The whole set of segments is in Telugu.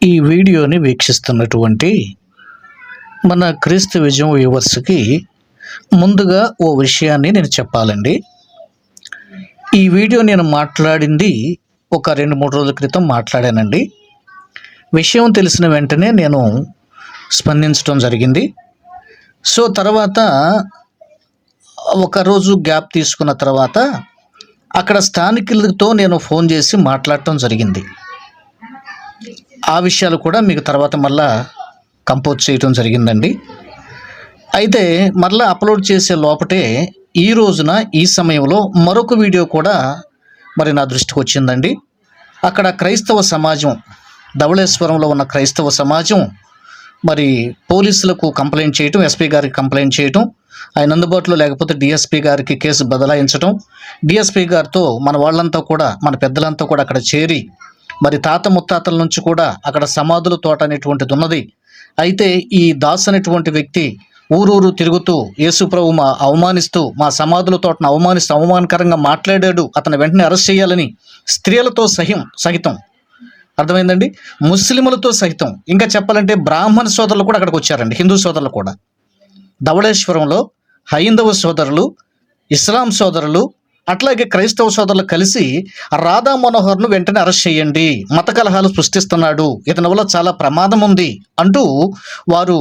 ఈ వీడియోని వీక్షిస్తున్నటువంటి మన క్రీస్తు విజయం వ్యూవర్స్కి ముందుగా ఓ విషయాన్ని నేను చెప్పాలండి. ఈ వీడియో నేను మాట్లాడింది ఒక 2-3 రోజుల క్రితం మాట్లాడానండి. విషయం తెలిసిన వెంటనే నేను స్పందించడం జరిగింది. సో తర్వాత ఒకరోజు గ్యాప్ తీసుకున్న తర్వాత అక్కడ స్థానికులతో నేను ఫోన్ చేసి మాట్లాడటం జరిగింది. ఆ విషయాలు కూడా మీకు తర్వాత మళ్ళా కంపోజ్ చేయటం జరిగిందండి. అయితే మళ్ళీ అప్లోడ్ చేసే లోపటే ఈ రోజున ఈ సమయంలో మరొక వీడియో కూడా మరి నా దృష్టికి వచ్చిందండి. అక్కడ క్రైస్తవ సమాజం, ధవళేశ్వరంలో ఉన్న క్రైస్తవ సమాజం మరి పోలీసులకు కంప్లైంట్ చేయటం, ఎస్పీ గారికి కంప్లైంట్ చేయటం, ఆయన అందుబాటులో లేకపోతే డిఎస్పీ గారికి కేసు బదలాయించడం, డిఎస్పీ గారితో మన వాళ్ళంతా కూడా, మన పెద్దలంతా కూడా అక్కడ చేరి మరి తాత ముత్తాతల నుంచి కూడా అక్కడ సమాధుల తోట అనేటువంటిది ఉన్నది. అయితే ఈ దాస్ అనేటువంటి వ్యక్తి ఊరూరు తిరుగుతూ యేసుప్రభు అవమానిస్తూ మా సమాధుల తోటను అవమానకరంగా మాట్లాడాడు, అతను వెంటనే అరెస్ట్ చేయాలని స్త్రీలతో సహితం, అర్థమైందండి, ముస్లింలతో సహితం, ఇంకా చెప్పాలంటే బ్రాహ్మణ సోదరులు కూడా అక్కడికి వచ్చారండి, హిందూ సోదరులు కూడా. ధవళేశ్వరంలో హైందవ సోదరులు, ఇస్లాం సోదరులు, అట్లాగే క్రైస్తవ సోదరులు కలిసి రాధా మనోహర్ను వెంటనే అరెస్ట్ చేయండి, మత కలహాలు సృష్టిస్తున్నాడు, ఇతని వల్ల చాలా ప్రమాదం ఉంది అంటూ వారు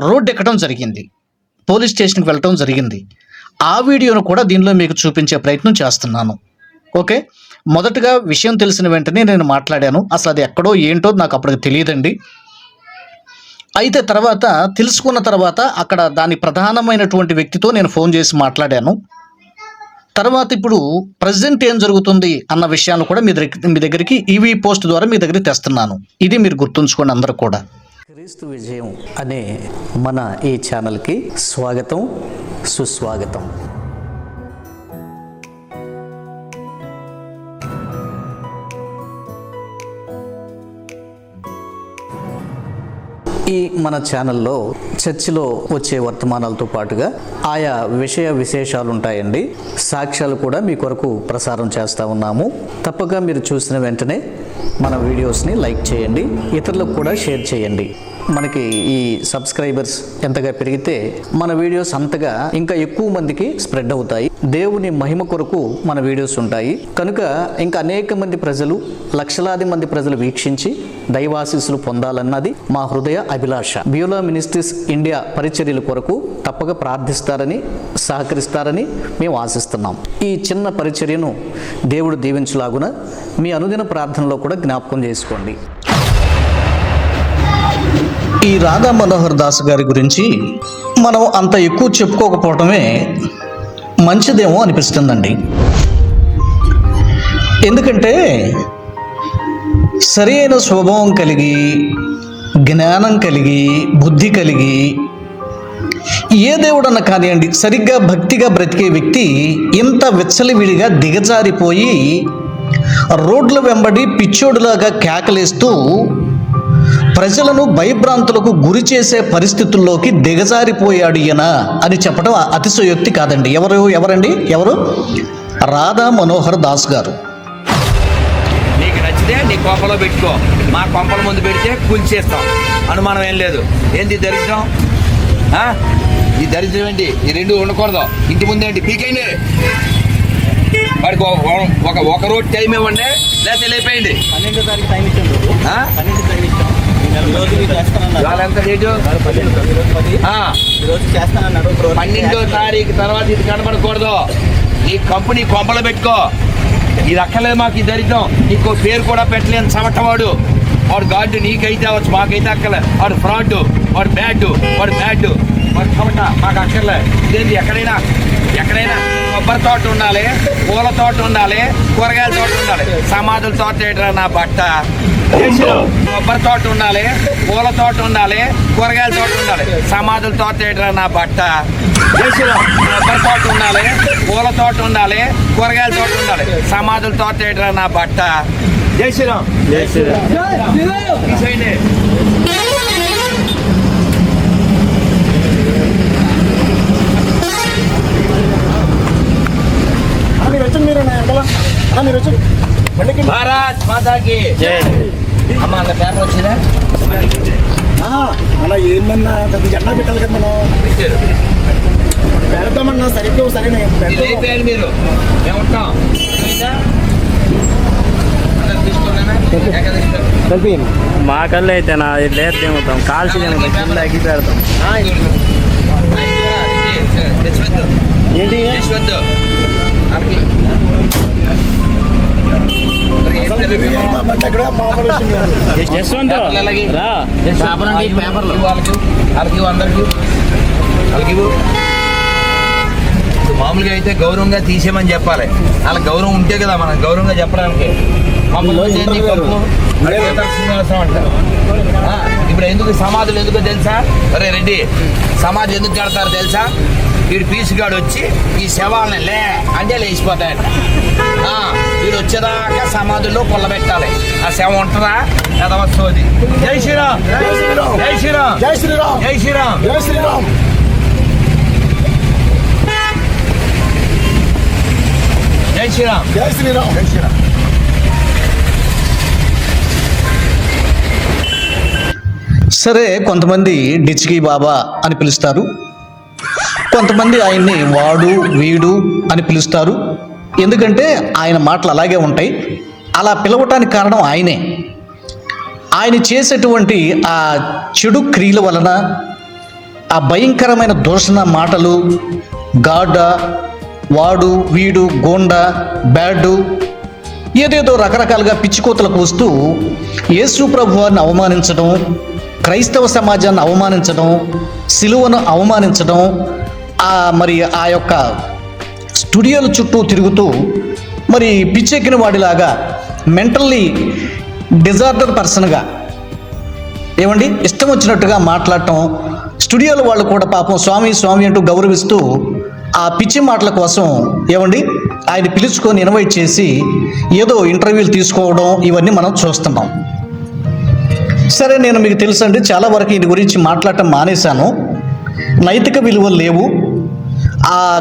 రోడ్డు ఎక్కడం జరిగింది, పోలీస్ స్టేషన్కి వెళ్ళటం జరిగింది. ఆ వీడియోను కూడా దీనిలో మీకు చూపించే ప్రయత్నం చేస్తున్నాను. ఓకే, మొదటగా విషయం తెలిసిన వెంటనే నేను మాట్లాడాను. అసలు అది ఎక్కడో ఏంటో నాకు అప్పటికి తెలియదండి. అయితే తర్వాత తెలుసుకున్న తర్వాత అక్కడ దాని ప్రధానమైనటువంటి వ్యక్తితో నేను ఫోన్ చేసి మాట్లాడాను. తర్వాత ఇప్పుడు ప్రజెంట్ ఏం జరుగుతుంది అన్న విషయాన్ని కూడా మీ దగ్గరికి ఈవీ పోస్ట్ ద్వారా మీ దగ్గరికి తెస్తున్నాను. ఇది మీరు గుర్తుంచుకోండి అందరూ కూడా. క్రీస్తు విజయం అనే మన ఈ ఛానల్కి స్వాగతం, సుస్వాగతం. ఈ మన ఛానల్లో చర్చిలో వచ్చే వర్తమానాలతో పాటుగా ఆయా విశేషాలు ఉంటాయండి. సాక్ష్యాలు కూడా మీ కొరకు ప్రసారం చేస్తూ ఉన్నాము. తప్పక మీరు చూసిన వెంటనే మన వీడియోస్ని లైక్ చేయండి, ఇతరులకు కూడా షేర్ చేయండి. మనకి ఈ సబ్స్క్రైబర్స్ ఎంతగా పెరిగితే మన వీడియోస్ అంతగా ఇంకా ఎక్కువ మందికి స్ప్రెడ్ అవుతాయి. దేవుని మహిమ కొరకు మన వీడియోస్ ఉంటాయి కనుక ఇంకా అనేక మంది ప్రజలు, లక్షలాది మంది ప్రజలు వీక్షించి దైవాశీస్సులు పొందాలన్నది మా హృదయ అభిలాష. బియోలా మినిస్ట్రీస్ ఇండియా పరిచర్యల కొరకు తప్పక ప్రార్థిస్తారని, సహకరిస్తారని మేము ఆశిస్తున్నాం. ఈ చిన్న పరిచర్యను దేవుడు దీవించులాగున మీ అనుదిన ప్రార్థనలో కూడా జ్ఞాపకం చేసుకోండి. ఈ రాధా మనోహర్ దాస్ గారి గురించి మనం అంత ఎక్కువ చెప్పుకోకపోవటమే మంచిదేమో అనిపిస్తుందండి. ఎందుకంటే సరి అయిన స్వభావం కలిగి, జ్ఞానం కలిగి, బుద్ధి కలిగి, ఏ దేవుడన్నా కానివ్వండి సరిగ్గా భక్తిగా బ్రతికే వ్యక్తి ఇంత విచ్చలవిడిగా దిగజారిపోయి రోడ్ల వెంబడి పిచ్చోడులాగా కేకలేస్తూ ప్రజలను భయభ్రాంతులకు గురి చేసే పరిస్థితుల్లోకి దిగజారిపోయాడు ఈయన అని చెప్పడం అతిశయోక్తి కాదండి. ఎవరు? రాధా మనోహర్ దాస్ గారు. నీకు నచ్చితే నీ కొంపలో పెట్టుకో, మా కొంపల ముందు పెడితే కూల్చేస్తాం, అనుమానం ఏం లేదు. ఏంది దరిద్రం? ఈ దరిద్రం ఏంటి? ఈ రెండు ఉండకూడదు. ఇంటి ముందేంటి పీకేయండి, వాడికి ఒక రోజు టైం ఇవ్వండి, లేకపోతే లేపేయండి. 12వ తారీఖు టైం ఇచ్చాను. ఎంత డేటు? 12వ తారీఖు తర్వాత ఇది కనబడకూడదు. నీ కంపెనీ కొంపలో పెట్టుకో. ఇది అక్కర్లేదు మాకు, ఈ దరిద్రం. నీకు పేరు కూడా పెట్టలేని సమటవాడు వాడు. గార్డు నీకైతే అవ్వచ్చు, మాకైతే అక్కర్లేదు. వాడు ఫ్రాడ్, వాడు బ్యాడ్, వాడు సమట మాకు అక్కర్లేదు. ఇదేంటి? ఎక్కడైనా కొబ్బరి తోట ఉండాలి, పూల తోట ఉండాలి, కూరగాయల తోట ఉండాలి. సమాధుల తోట ఏంట్రా నా బట్ట? కొబ్బరి తోట ఉండాలి, పూల తోట ఉండాలి, కూరగాయల తోట ఉండాలి. సమాధుల తోట ఏంట్రా నా బట్ట? కొబ్బరి తోట ఉండాలి, పూల తోట ఉండాలి, కూరగాయల తోట ఉండాలి. సమాధుల తోట ఏంట్రా నా బట్ట? జై శ్రీరామ్. తీసేయండి. మీరు వచ్చి భారత్ మాతాకి జై. అమ్మ అన్న పేపర్ వచ్చిందా? అలా ఏందన్నా పెద్ద జెండా పెట్టాలి కదా మనం పెడతామన్నా సరిగ్గా సరే అయిపోయారు మీరు ఏమంటాం మా కళ్ళు అయితే నా లేదు ఏమవుతాం కాల్చి అగ్గి పెడతాం ఏంటి మామూలుగా అయితే గౌరవంగా తీసేయమని చెప్పాలి. వాళ్ళ గౌరవం ఉంటే కదా మనం గౌరవంగా చెప్పడానికి. శ్రీనివాసం అంటారు. ఇప్పుడు ఎందుకు సమాధులు ఎందుకో తెలుసా? అరే రెడ్డి, సమాధి ఎందుకు కడతారు తెలుసా? వీడు పీసుగాడు వచ్చి ఈ శవాలని లే అంటే లేచిపోతాయట. వీడు వచ్చేదాకా సమాధుల్లో పొల్లబెట్టాలి. ఆ శవం ఉంటుందా ఎదవస్తోది. జై శ్రీరామ్, జై శ్రీరామ్, జై శ్రీరామ్, జై శ్రీరామ్, జై శ్రీరామ్, జై శ్రీరామ్, జై శ్రీరామ్, జై శ్రీరామ్, జై శ్రీరామ్. సరే, కొంతమంది డిచ్కి బాబా అని పిలుస్తారు, కొంతమంది ఆయన్ని వాడు వీడు అని పిలుస్తారు. ఎందుకంటే ఆయన మాటలు అలాగే ఉంటాయి. అలా పిలవటానికి కారణం ఆయనే. ఆయన చేసేటువంటి ఆ చెడు క్రియల వలన, ఆ భయంకరమైన దూషణ మాటలు, గాడ, వాడు వీడు, గోండ, బ్యాడు, ఏదేదో రకరకాలుగా పిచ్చికోతలకు వస్తూ యేసు ప్రభువారిని అవమానించడం, క్రైస్తవ సమాజాన్ని అవమానించడం, సిలువను అవమానించడం, మరి ఆ యొక్క స్టూడియోల చుట్టూ తిరుగుతూ మరి పిచ్చెక్కిన వాడిలాగా మెంటల్లీ డిజార్డర్ పర్సన్గా ఏమండి ఇష్టం వచ్చినట్టుగా మాట్లాడటం, స్టూడియోల వాళ్ళు కూడా పాపం స్వామి స్వామి అంటూ గౌరవిస్తూ ఆ పిచ్చి మాటల కోసం ఏమండి ఆయన పిలుచుకొని ఇన్వైట్ చేసి ఏదో ఇంటర్వ్యూలు తీసుకోవడం ఇవన్నీ మనం చూస్తున్నాం. సరే, నేను మీకు తెలుసండి చాలా వరకు దీని గురించి మాట్లాడటం మానేశాను. నైతిక విలువలు లేవు.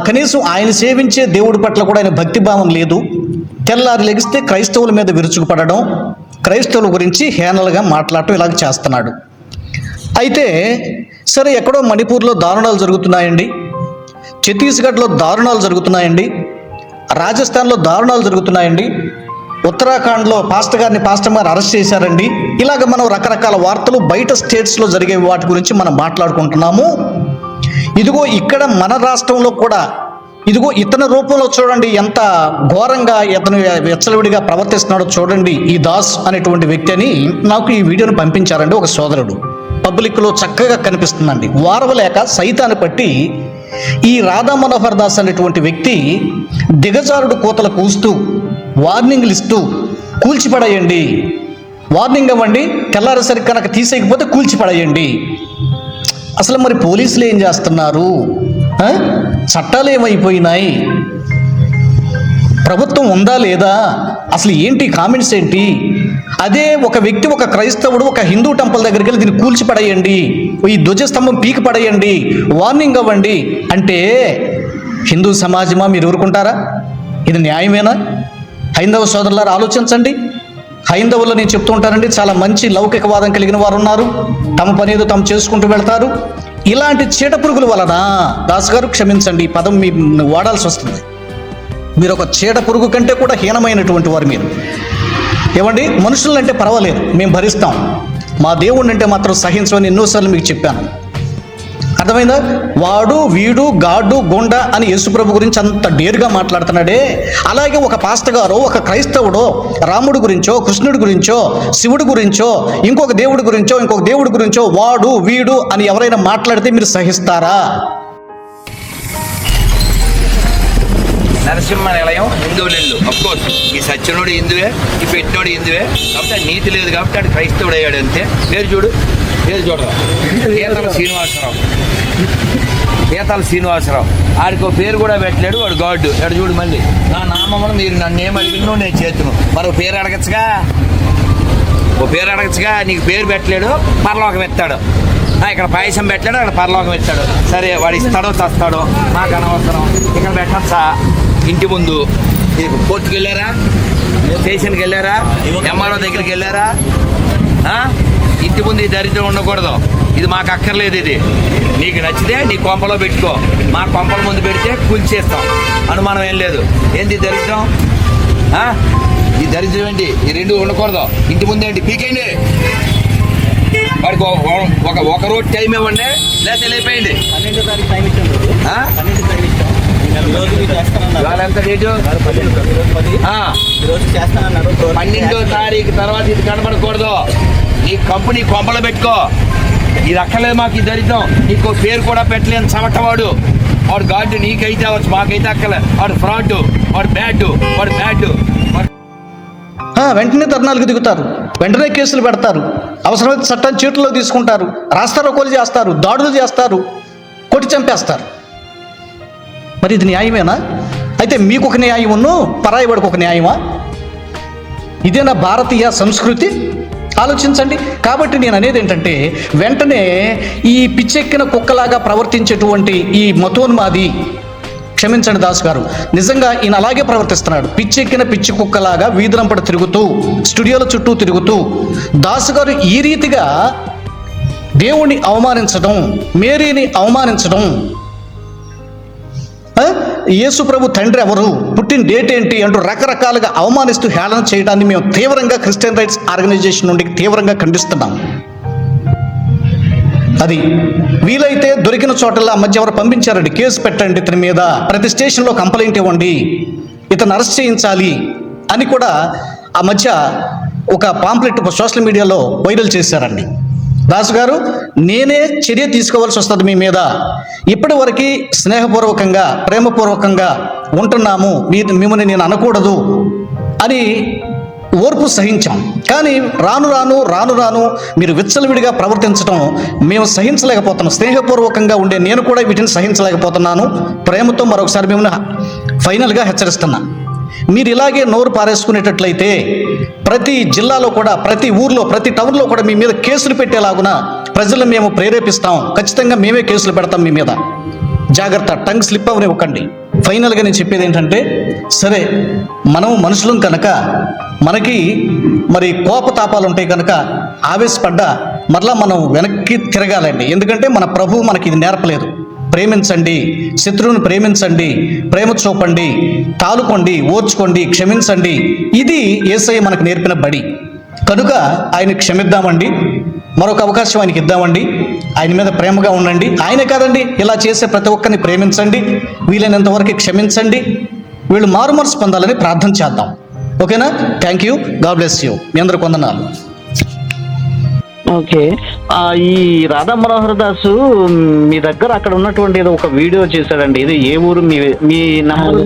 కనీసం ఆయన సేవించే దేవుడి పట్ల కూడా ఆయన భక్తిభావం లేదు. తెల్లారి లెగిస్తే క్రైస్తవుల మీద విరుచుకుపడడం, క్రైస్తవుల గురించి హేళనలుగా మాట్లాడటం ఇలాగ చేస్తున్నాడు. అయితే సరే, ఎక్కడో మణిపూర్లో దారుణాలు జరుగుతున్నాయండి, ఛత్తీస్గఢ్లో దారుణాలు జరుగుతున్నాయండి, రాజస్థాన్లో దారుణాలు జరుగుతున్నాయండి, ఉత్తరాఖండ్లో పాస్టర్ గారు అరెస్ట్ చేశారండి. ఇలాగ మనం రకరకాల వార్తలు బయట స్టేట్స్లో జరిగే వాటి గురించి మనం మాట్లాడుకుంటున్నాము. ఇదిగో ఇక్కడ మన రాష్ట్రంలో కూడా ఇదిగో ఇతని రూపంలో చూడండి ఎంత ఘోరంగా ఇతను వెచ్చలవిడిగా ప్రవర్తిస్తున్నాడో చూడండి. ఈ దాస్ అనేటువంటి వ్యక్తి అని నాకు ఈ వీడియోను పంపించారండి ఒక సోదరుడు. పబ్లిక్లో చక్కగా కనిపిస్తుందండి. వారవలేక సైతాన్ని పట్టి ఈ రాధా మనోహర్ దాస్ అనేటువంటి వ్యక్తి దిగజారుడు కోతలు కూస్తూ వార్నింగ్లు ఇస్తూ కూల్చిపడేయండి, వార్నింగ్ ఇవ్వండి, తెల్లారేసరికి కనుక తీసేయకపోతే కూల్చిపడేయండి. అసలు మరి పోలీసులు ఏం చేస్తున్నారు? చట్టాలు ఏమైపోయినాయి? ప్రభుత్వం ఉందా లేదా? అసలు ఏంటి కామెంట్స్ ఏంటి? అదే ఒక వ్యక్తి, ఒక క్రైస్తవుడు ఒక హిందూ టెంపుల్ దగ్గరికి వెళ్ళి దీన్ని కూల్చిపడేయండి, ఈ ధ్వజస్తంభం పీకి పడేయండి, వార్నింగ్ ఇవ్వండి అంటే హిందూ సమాజమా మీరు ఊరుకుంటారా? ఇది న్యాయమేనా? హైందవ సోదరులారా ఆలోచించండి. హైందవుల్లో నేను చెప్తూ ఉంటానండి, చాలా మంచి లౌకికవాదం కలిగిన వారు ఉన్నారు, తమ పని ఏదో తాము చేసుకుంటూ వెళ్తారు. ఇలాంటి చీట పురుగుల వలన, దాస్ గారు క్షమించండి ఈ పదం మీ వాడాల్సి వస్తుంది, మీరు ఒక చీట పురుగు కంటే కూడా హీనమైనటువంటి వారు మీరు. ఏమండి, మనుషులంటే పర్వాలేదు, మేము భరిస్తాం, మా దేవుడిని అంటే మాత్రం సహించమని ఎన్నోసార్లు మీకు చెప్పాను. అర్థమైందా? వాడు వీడు గాడు గొండ అని యేసుప్రభు గురించి అంత డేరుగా మాట్లాడుతున్నాడే, అలాగే ఒక పాస్టర్ గారో ఒక క్రైస్తవుడో రాముడి గురించో కృష్ణుడి గురించో శివుడి గురించో ఇంకొక దేవుడి గురించో వాడు వీడు అని ఎవరైనా మాట్లాడితే మీరు సహిస్తారా? నరసింహ నిలయం హిందువులు ఇల్లు. అఫ్కోర్స్ ఈ సత్యనుడు హిందువే, ఈ పెట్టినోడు హిందువే, కాబట్టి నీతి లేదు కాబట్టి ఆడు క్రైస్తవుడు అయ్యాడు అంతే. పేరు చూడరా, పీతాల శ్రీనివాసరావు. ఆడికి పేరు కూడా పెట్టలేడు వాడు, గాడ్. ఎక్కడ చూడు, మళ్ళీ నా నామమును మీరు నన్ను ఏం అడిగినో నేను చేతును. మరి పేరు అడగచ్చుగా, నీకు పేరు పెట్టలేడు, పరలోకం ఎత్తాడు. ఇక్కడ పాయసం పెట్టాడు, అక్కడ పరలోకం ఎత్తాడు. సరే, వాడు ఇస్తాడో చస్తాడో నాకు అనవసరం. ఇక్కడ పెట్టచ్చా? ఇంటి ముందు కోర్టుకి వెళ్ళారా? స్టేషన్కి వెళ్ళారా? ఎంఆర్ఓ దగ్గరికి వెళ్ళారా? ఇంటి ముందు ఈ దరిద్రం ఉండకూడదు. ఇది మాకు అక్కర్లేదు. ఇది నీకు నచ్చితే నీ కొంపలో పెట్టుకో, మా కొంపల ముందు పెడితే కూల్చేస్తాం, అనుమానం ఏం లేదు. ఏంది దరిద్రం? ఈ దరిద్రం ఏంటి? ఈ రెండు ఉండకూడదు. ఇంటి ముందు ఏంటి పీకేయండి, వాడికి ఒక రోజు టైం ఇవ్వండి, లేకపోతే లేపేయండి. 12వ తారీఖు టైం ఇచ్చాను. 12వ తారీఖు ఇచ్చాం. ఇవాళ ఎంత డేటు? ఈరోజు చేస్తానన్నారు. 12వ తారీఖు తర్వాత ఇది కనబడకూడదు. నీ కంపెనీ కొంపలో పెట్టుకో. ఇది అక్కర్లేదు మాకు ఈ దరిద్రం. నీకు పేరు కూడా పెట్టలేని చమటవాడు. వాడు గార్డు నీకైతే అవ్వచ్చు, మాకైతే అక్కర్లేదు. వాడు ఫ్రాడ్, వాడు బ్యాడ్, వాడు బ్యాడ్. వెంటనే ధర్నాలకు దిగుతారు, వెంటనే కేసులు పెడతారు, అవసరమైతే చట్టాన్ని చేతుల్లో తీసుకుంటారు, రాస్తారోకోలు చేస్తారు, దాడులు చేస్తారు, కొట్టి చంపేస్తారు. మరి ఇది న్యాయమేనా? అయితే మీకు ఒక న్యాయం ఉన్ను, పరాయి వాడికి ఒక న్యాయమా? ఇదేనా భారతీయ సంస్కృతి? ఆలోచించండి. కాబట్టి నేను అనేది ఏంటంటే, వెంటనే ఈ పిచ్చెక్కిన కుక్కలాగా ప్రవర్తించేటువంటి ఈ మతోన్మాది, క్షమించండి దాసు గారు, నిజంగా ఈయన అలాగే ప్రవర్తిస్తున్నాడు. పిచ్చెక్కిన పిచ్చి కుక్కలాగా వీధులంపట తిరుగుతూ, స్టూడియోల చుట్టూ తిరుగుతూ, దాసు గారు ఈ రీతిగా దేవుణ్ణి అవమానించడం, మేరీని అవమానించడం, యేసు ప్రభు తండ్రి ఎవరు, పుట్టిన డేట్ ఏంటి అంటూ రకరకాలుగా అవమానిస్తూ హేళన చేయడాన్ని మేము తీవ్రంగా క్రిస్టియన్ రైట్స్ ఆర్గనైజేషన్ నుండి తీవ్రంగా ఖండిస్తున్నాం. అది వీలైతే దొరికిన చోటల్లో ఆ మధ్య ఎవరు పంపించారండి, కేసు పెట్టండి ఇతని మీద, ప్రతి స్టేషన్లో కంప్లైంట్ ఇవ్వండి, ఇతను అరెస్ట్ చేయించాలి అని కూడా ఆ మధ్య ఒక పాంప్లెట్ సోషల్ మీడియాలో వైరల్ చేశారండి. దాసు గారు, నేనే చర్య తీసుకోవాల్సి వస్తుంది మీ మీద. ఇప్పటి వరకు స్నేహపూర్వకంగా, ప్రేమపూర్వకంగా ఉంటున్నాము, మిమ్మల్ని నేను అనకూడదు అని ఓర్పు సహించాం. కానీ రాను రాను మీరు విచ్చలవిడిగా ప్రవర్తించడం మేము సహించలేకపోతున్నాం. స్నేహపూర్వకంగా ఉండే నేను కూడా వీటిని సహించలేకపోతున్నాను. ప్రేమతో మరొకసారి మిమ్మల్ని ఫైనల్గా హెచ్చరిస్తున్నా. మీరు ఇలాగే నోరు పారేసుకునేటట్లయితే ప్రతి జిల్లాలో కూడా, ప్రతి ఊర్లో, ప్రతి టౌన్లో కూడా మీ మీద కేసులు పెట్టేలాగున ప్రజలను మేము ప్రేరేపిస్తాం. ఖచ్చితంగా మేమే కేసులు పెడతాం మీ మీద. జాగ్రత్త, టంగ్ స్లిప్ అవనివ్వకండి. ఫైనల్గా నేను చెప్పేది ఏంటంటే, సరే మనం మనుషులం కనుక మనకి మరి కోపతాపాలు ఉంటాయి కనుక ఆవేశపడ్డా మరలా మనం వెనక్కి తిరగాలండి. ఎందుకంటే మన ప్రభువు మనకి ఇది నేర్పలేదు. ప్రేమించండి, శత్రువుని ప్రేమించండి, ప్రేమ చూపండి, తాలుకోండి, ఓర్చుకోండి, క్షమించండి. ఇది యేసయ్య మనకు నేర్పిన బడి కనుక ఆయన క్షమిద్దామండి, మరొక అవకాశం ఆయనకి ఇద్దామండి. ఆయన మీద ప్రేమగా ఉండండి. ఆయనే కాదండి, ఇలా చేసే ప్రతి ఒక్కరిని ప్రేమించండి, వీలైనంత వరకు క్షమించండి. వీళ్ళు మారుమనసు పొందాలని ప్రార్థన చేద్దాం. ఓకేనా? Thank you, God bless you. మీ అందరూ కొందనాలు. ఓకే, ఈ రాధా మనోహర్ దాసు మీ దగ్గర అక్కడ ఉన్నటువంటి ఏదో ఒక వీడియో చేశాడండి. ఇది ఏ ఊరు? మీ నంబర్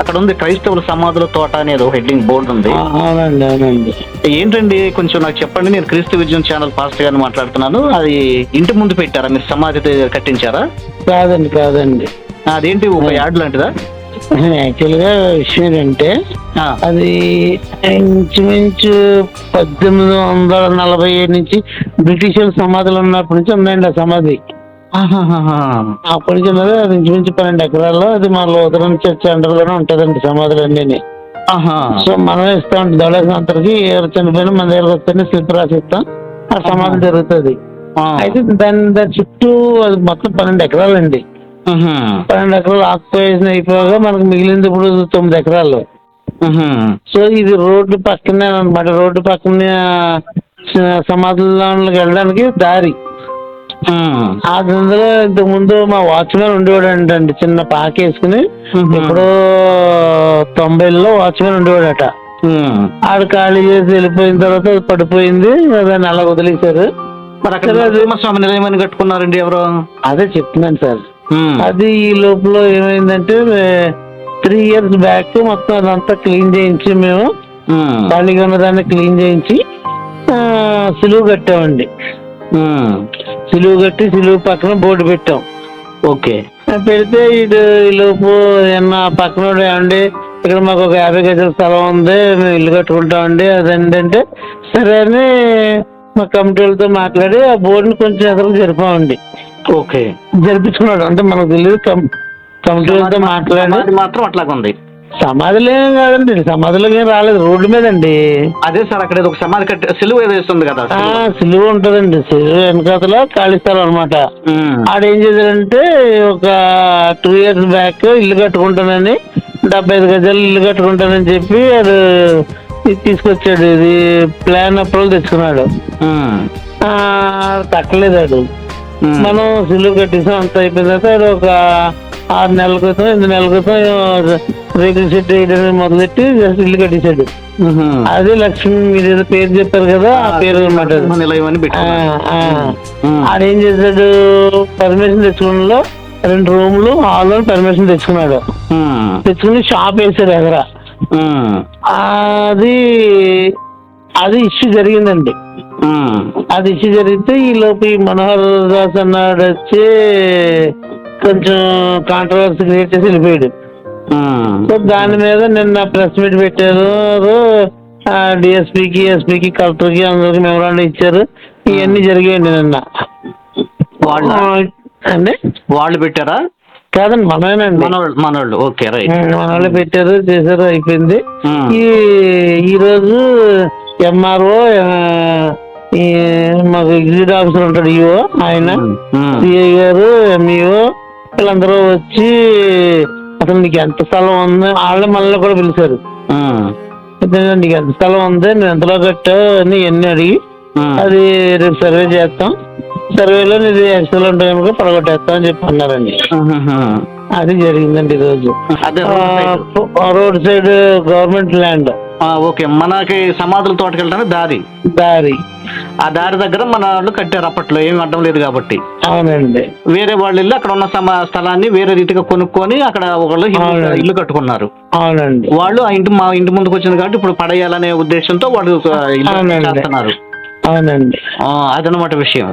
అక్కడ ఉంది, క్రైస్తవుల సమాధుల తోట అనేది ఒక హెడ్డింగ్ బోర్డు ఉంది. అవునండి. ఏంటండి కొంచెం నాకు చెప్పండి. నేను క్రీస్తు విజయం ఛానల్ పాస్టర్ గారిని మాట్లాడుతున్నాను. అది ఇంటి ముందు పెట్టారా మీరు? సమాధి కట్టించారా? కాదండి. అదేంటి, ఒక యార్డ్ లాంటిదా? యాక్చువల్గా విషయం ఏంటంటే, అది ఇంచుమించు 1847 నుంచి బ్రిటిషర్ల సమాధులు ఉన్నప్పటి నుంచి ఉందండి ఆ సమాధి. అప్పటి నుంచి ఉన్నది. అది ఇంచుమించు 12 ఎకరాల్లో. అది మా లూథరన్ చర్చ్ అండర్లోనే ఉంటదండి సమాధులు అన్నీ. సో మనమే ఇస్తాం దళసంతరికి, ఎవరు చనిపోయినా మన దగ్గరకు వస్తేనే స్లిప్ రాసిస్తాం, ఆ సమాధి జరుగుతుంది. అయితే దాని చుట్టూ అది మొత్తం 12 ఎకరాలండి. 12 ఎకరాలు ఆక్యుపేషన్ అయిపోగా మనకు మిగిలింది ఇప్పుడు 9 ఎకరాలు. సో ఇది రోడ్డు పక్కనే అనమాట. రోడ్డు పక్కనే సమాధుల్లోకి వెళ్ళడానికి దారి. అందులో ఇంతకు ముందు మా వాచ్మెన్ ఉండేవాడు అండి, చిన్న పాక వేసుకుని. ఇప్పుడు 90లో వాచ్మెన్ ఉండేవాడట. ఆడు ఖాళీ చేసి వెళ్ళిపోయిన తర్వాత అది పడిపోయింది, దాన్ని అలా వదిలేశారు. మరి అక్కడ స్వామి నిలయమని కట్టుకున్నారండి ఎవరు? అదే చెప్తున్నాను సార్. అది ఈ లోపల ఏమైందంటే 3 years బ్యాక్ మొత్తం అదంతా క్లీన్ చేయించి, మేము ఖాళీగా ఉన్నదాన్ని క్లీన్ చేయించి సిలువు కట్టామండి. సిలువు కట్టి సిలువు పక్కన బోర్డు పెట్టాం. ఓకే, పెడితే ఇటు ఈ లోపు పక్కన ఏమండి, ఇక్కడ మాకు ఒక 50 గజాల స్థలం ఉంది, మేము ఇల్లు కట్టుకుంటామండి అదేంటంటే, సరే అని మా కమిటీ వాళ్ళతో మాట్లాడి ఆ బోర్డుని కొంచెం ఎదురు జరిపామండి. ఓకే, జరిపించుకున్నాడు. అంటే మనకు తెలియదు, కమిటీ వాళ్ళతో మాట్లాడి మాత్రం అట్లాగా ఉంది. సమాధిలో ఏం కాదండి, సమాధిలోకి ఏం రాలేదు, రోడ్డు మీద అండి. అదే సార్ అక్కడ ఏదో ఒక సమాధి కట్టి సిలువ ఏదో వేస్తుంది కదా. సిలువ ఉంటదండి, సిలువ వెనకాతల ఖాళీ స్థలం అనమాట. ఆడేం చేశాడంటే ఒక 2 years బ్యాక్ ఇల్లు కట్టుకుంటానని 75 గజాలు ఇల్లు కట్టుకుంటానని చెప్పి అది తీసుకొచ్చాడు. ఇది ప్లాన్ అప్రూవల్ తెచ్చుకున్నాడు. కట్టలేదు. మనం సిలువ కట్టేసాం, అంత అయిపోయిన తర్వాత ఒక 6 నెలల క్రితం 8 నెలల క్రితం రేకుల షెడ్ వేయడం మొదలెట్టి జస్ట్ ఇల్లు కట్టేశాడు. అదే లక్ష్మి, మీరు ఏదో పేరు చెప్పారు కదా, ఆ పేరు అనమాట. ఆడేం చేశాడు, పర్మిషన్ తెచ్చుకున్నలో 2 రూమ్లు హాల్లో పర్మిషన్ తెచ్చుకున్నాడు. తెచ్చుకుని షాప్ వేసాడు ఎగర. అది ఇష్యూ జరిగిందండి. అది ఇష్యూ జరిగితే ఈ లోపు ఈ మనోహర్ దాస్ అన్నాడు వచ్చి కొంచెం కాంట్రవర్సీ క్రియేట్ చేసి వెళ్ళిపోయాడు. సో దాని మీద నిన్న ప్రెస్ మీట్ పెట్టారు. డిఎస్పీకి, ఎస్పీకి, కలెక్టర్కి అందరికి మెమరాండం ఇచ్చారు. ఇవన్నీ జరిగాయండి నిన్న. అండి వాళ్ళు పెట్టారా? కాదండి, మనమేనండి. మనోళ్ళు. Okay, right. మనోళ్ళు పెట్టారు, చేశారు, అయిపోయింది. ఈ రోజు ఎంఆర్ఓ, మాకు ఎగ్జిక్యూటివ్ ఆఫీసర్ ఉంటాడు ఈఓ, ఆయన, సిఐ గారు, ఎంఈఓ వీళ్ళందరూ వచ్చి అసలు నీకు ఎంత స్థలం ఉంది, వాళ్ళే మనల్ని కూడా పిలిచారు. నీకు ఎంత స్థలం ఉంది, నువ్వు ఎంతలో కట్టావు అని ఇవన్నీ అడిగి అది రేపు సర్వే చేస్తాం, సర్వేలో నీది ఎక్సెల్ ఉంటాయి కనుక పడగొట్టేస్తాం అని చెప్పి అన్నారండి. అది జరిగిందండి ఈరోజు. Road side government land. Okay, మనకి సమాధుల తోటకెళ్ళడానికి దారి ఆ దారి దగ్గర మన వాళ్ళు కట్టారు. అప్పట్లో ఏమి అడ్డం లేదు కాబట్టి. అవునండి. వేరే వాళ్ళు వెళ్ళి అక్కడ ఉన్న స్థలాన్ని వేరే రీతిగా కొనుక్కొని అక్కడ ఒకళ్ళు ఇల్లు కట్టుకున్నారు. అవునండి. వాళ్ళు మా ఇంటి ముందుకు వచ్చింది కాబట్టి ఇప్పుడు పడేయాలనే ఉద్దేశంతో వాళ్ళు చేస్తున్నారు. అవునండి. అదనమాట విషయం.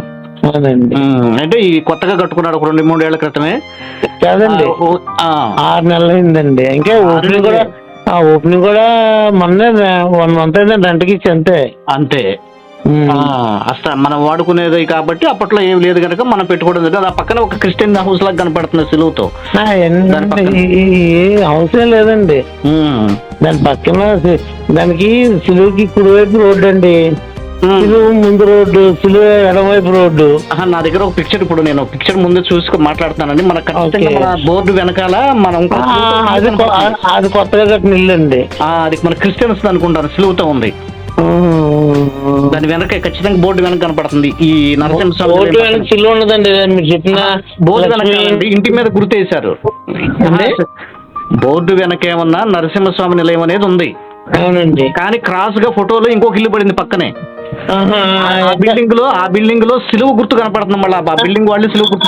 అవునండి. అంటే ఈ కొత్తగా కట్టుకున్నాడు ఒక 2-3 ఏళ్ల క్రితమే కాదండి, 6 నెలలు అయిందండి. ఇంకా ఓపెనింగ్ కూడా మొన్న 1 month అయిందండి, రెంట్కి ఇచ్చి అంతే. అసలు మనం వాడుకునేది కాబట్టి అప్పట్లో ఏం లేదు కనుక మనం పెట్టుకోవడం జరిగింది. ఆ పక్కన ఒక క్రిస్టియన్ హౌస్ లాగా కనపడుతుంది సిలువతో. హౌస్ ఏం లేదండి, దాని పక్కన దానికి సిలువకి కుడివైపు రోడ్డు అండి, సిలువ ముందు రోడ్డు, సిలువ ఎడమవైపు రోడ్డు. నా దగ్గర ఒక పిక్చర్, ఇప్పుడు నేను పిక్చర్ ముందు చూసి మాట్లాడుతున్నానండి. మన ఖచ్చితంగా బోర్డు వెనకాల మనం అది కొత్తగా కట్టిన ఇల్లు అండి. అది మన క్రిస్టియన్స్ అనుకుంటాను, సిలువతో ఉంది. దాని వెనక ఖచ్చితంగా బోర్డు వెనక కనపడుతుంది. ఈ నరసింహస్వామి సిలువ ఉన్నదండి, మీరు చెప్పిన బోర్డు వెనక ఇంటి మీద గుర్తేశారు. బోర్డు వెనక ఏమన్నా నరసింహస్వామి నిలయం అనేది ఉంది. అవునండి. కానీ క్రాస్ గా ఫోటోలో ఇంకొక ఇల్లు పడింది పక్కనే. ఆ బిల్డింగ్ లో సిలువ గుర్తు కనపడుతుంది. మళ్ళీ ఆ బిల్డింగ్ వాళ్ళు సిలువ గుర్తు